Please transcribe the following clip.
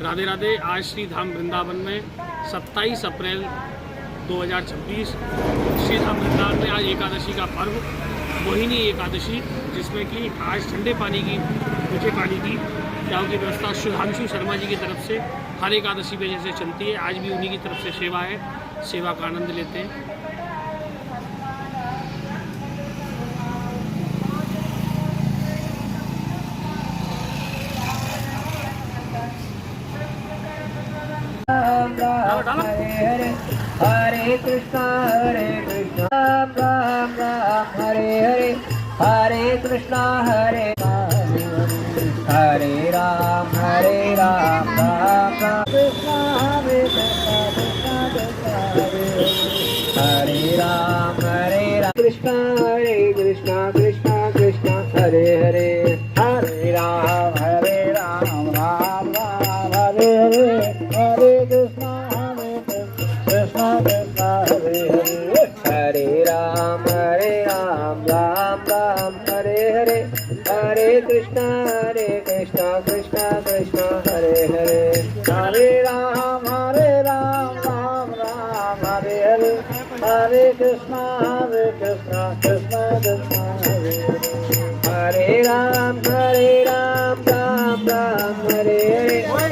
राधे राधे। आज श्री धाम वृंदावन में 27 अप्रैल 2026 श्री धाम वृंदावन में आज एकादशी का पर्व मोहिनी एकादशी, जिसमें कि आज ठंडे पानी की, मीठे पानी की चाव की व्यवस्था सुधांशु शर्मा जी की तरफ से हर एकादशी पे जैसे चलती है, आज भी उन्हीं की तरफ से सेवा है, सेवा का आनंद लेते हैं। हरे कृष्णा राम राम राम हरे हरे, हरे कृष्णा हरे हरे राम राम राम कृष्णा हरे हरे राम कृष्णा कृष्णा कृष्णा हरे हरे, हरे राम राम राम हरे हरे, हरे कृष्णा कृष्णा कृष्णा हरे हरे, हरे राम राम राम हरे हरे, हरे कृष्णा कृष्णा कृष्णा हरे हरे, हरे राम राम राम हरे हरे, हरे कृष्णा कृष्णा कृष्णा हरे हरे, हरे राम राम राम हरे हरे,